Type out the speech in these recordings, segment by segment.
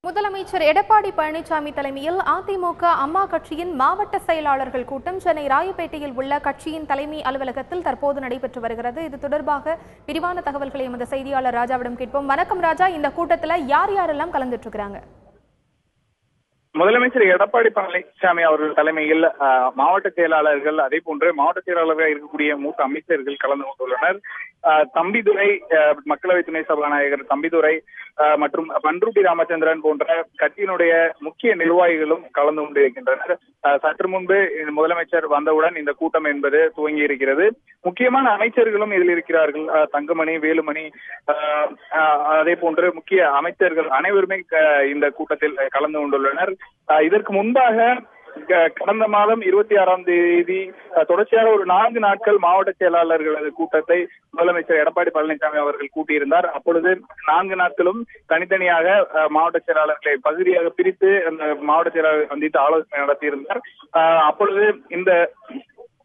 முதலமைச்சர் எடப்பாடி பழனிசாமி தலைமையில் அதிமுக அம்மா கட்சியின் மாவட்ட செயலாளர்கள் கூட்டம் சென்னை ராயப்பேட்டையில் உள்ள கட்சியின் தலைமை அலுவலகத்தில் தற்போது நடைபெற்று வருகிறது. இது தொடர்பாக விரிவான தகவல்களை எமது செய்தியாளர் ராஜாவிடம் கேட்போம். வணக்கம் ராஜா, இந்த கூட்டத்தில் யார் யாரெல்லாம் கலந்துட்டு இருக்காங்க? முதலமைச்சர் எடப்பாடி பழனிசாமி அவர்கள் தலைமையில் மாவட்ட செயலாளர்கள், அதே போன்று மாவட்ட செயலாளர்கள் இருக்கக்கூடிய மூத்த அமைச்சர்கள் கலந்து கொண்டுள்ளனர். தம்பிதுரை, மக்களவை துணை சபாநாயகர் தம்பிதுரை மற்றும் பன்ருட்டி ராமச்சந்திரன் போன்ற கட்சியினுடைய முக்கிய நிர்வாகிகளும் கலந்து கொண்டிருக்கின்றனர். சற்று முன்பு முதலமைச்சர் வந்தவுடன் இந்த கூட்டம் என்பது துவங்கி இருக்கிறது. முக்கியமான அமைச்சர்களும் இதில் இருக்கிறார்கள். தங்கமணி, வேலுமணி, அதே போன்று முக்கிய அமைச்சர்கள் அனைவருமே இந்த கூட்டத்தில் கலந்து கொண்டுள்ளனர். இதற்கு முன்பாக கடந்த மாதம் 26ஆம் தேதி தொடர்ச்சியாக ஒரு 4 நாட்கள் மாவட்ட செயலாளர்களது கூட்டத்தை முதலமைச்சர் எடப்பாடி பழனிசாமி அவர்கள் கூட்டியிருந்தார். அப்பொழுது 4 நாட்களும் தனித்தனியாக மாவட்ட செயலாளர்களை பகுதியாக பிரித்து அந்த மாவட்ட செயலாளர் சந்தித்து ஆலோசனை நடத்தியிருந்தார். அப்பொழுது இந்த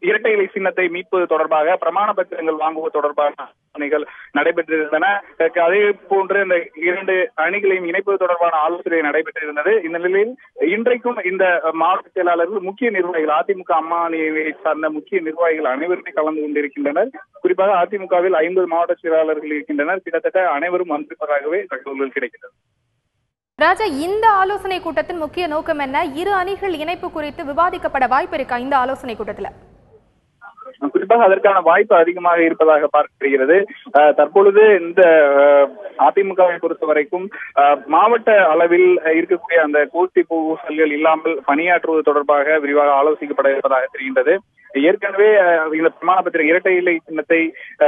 இரட்டை இலை சின்னத்தை மீட்பது தொடர்பாக பிரமாண பத்திரங்கள் வாங்குவது தொடர்பான ஆலோசனைகள் நடைபெற்றிருந்தன. அதே போன்று இந்த 2 அணிகளையும் இணைப்பது தொடர்பான ஆலோசனை நடைபெற்றிருந்தது. இந்த நிலையில் இன்றைக்கும் இந்த மாவட்ட செயலாளர்கள், முக்கிய நிர்வாகிகள், அதிமுக அம்மா அணியை சார்ந்த முக்கிய நிர்வாகிகள் அனைவருமே கலந்து கொண்டிருக்கின்றனர். குறிப்பாக அதிமுகவில் 50 மாவட்ட செயலாளர்கள் இருக்கின்றனர். கிட்டத்தட்ட அனைவரும் வந்திருப்பதாகவே தகவல்கள் கிடைக்கிறது. ராஜா, இந்த ஆலோசனை கூட்டத்தின் முக்கிய நோக்கம் என்ன? இரு அணிகள் இணைப்பு குறித்து விவாதிக்கப்பட வாய்ப்பு இருக்கா இந்த ஆலோசனை கூட்டத்தில்? குறிப்பாக அதற்கான வாய்ப்பு அதிகமாக இருப்பதாக பார்க்கப்படுகிறது. தற்பொழுது இந்த அதிமுகவை பொறுத்த வரைக்கும் மாவட்ட அளவில் இருக்கக்கூடிய அந்த கோஷ்டி பூசல்கள் இல்லாமல் பணியாற்றுவது தொடர்பாக விரிவாக ஆலோசிக்கப்பட இருப்பதாக தெரிகின்றது. ஏற்கனவே இந்த பிரமாண பத்திரம் இரட்டை இலை சின்னத்தை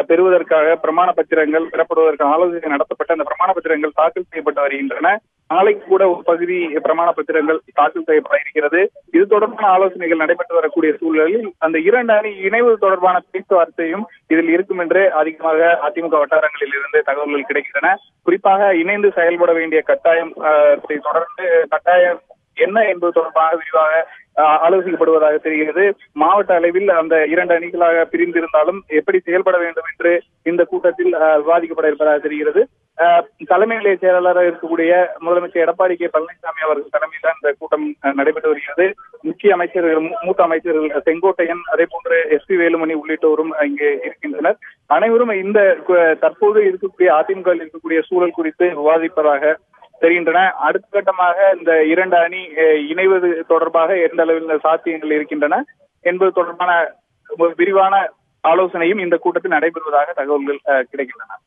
பெறுவதற்காக பிரமாண பத்திரங்கள் பெறப்படுவதற்கான ஆலோசனை நடத்தப்பட்ட அந்த பிரமாண பத்திரங்கள் தாக்கல் செய்யப்பட்டு வருகின்றன. நாளைக்கு கூட ஒரு பகுதி பிரமாண பத்திரங்கள் தாக்கல் செய்யப்பட இருக்கிறது. இது தொடர்பான ஆலோசனைகள் நடைபெற்று வரக்கூடிய சூழலில் அந்த 2 அணி இணைவது தொடர்பான பேச்சுவார்த்தையும் இதில் இருக்கும் என்று அதிகமாக அதிமுக வட்டாரங்களில் இருந்து தகவல்கள் கிடைக்கின்றன. குறிப்பாக இணைந்து செயல்பட வேண்டிய கட்டாயம் தொடர்ந்து கட்டாயம் என்ன என்பது தொடர்பாக விரிவாக ஆலோசிக்கப்படுவதாக தெரிகிறது. மாவட்ட அளவில் அந்த 2 அணிகளாக பிரிந்திருந்தாலும் எப்படி செயல்பட வேண்டும் என்று இந்த கூட்டத்தில் விவாதிக்கப்பட இருப்பதாக தெரிகிறது. தலைமை நிலைய செயலாளராக இருக்கக்கூடிய முதலமைச்சர் எடப்பாடி பழனிசாமி அவர்கள் தலைமையில் இந்த கூட்டம் நடைபெற்று வருகிறது. முக்கிய அமைச்சர்கள், மூத்த அமைச்சர்கள் செங்கோட்டையன், அதே போன்று SP வேலுமணி உள்ளிட்டோரும் இங்கே இருக்கின்றனர். அனைவரும் இந்த தற்போது இருக்கக்கூடிய அதிமுக இருக்கக்கூடிய சூழல் குறித்து விவாதிப்பதாக தெரிகின்றன. அடுத்த கட்டமாக இந்த 2 அணி இணைவது தொடர்பாக எந்த அளவில் சாத்தியங்கள் இருக்கின்றன என்பது தொடர்பான விரிவான ஆலோசனையும் இந்த கூட்டத்தில் நடைபெறுவதாக தகவல்கள் கிடைக்கின்றன.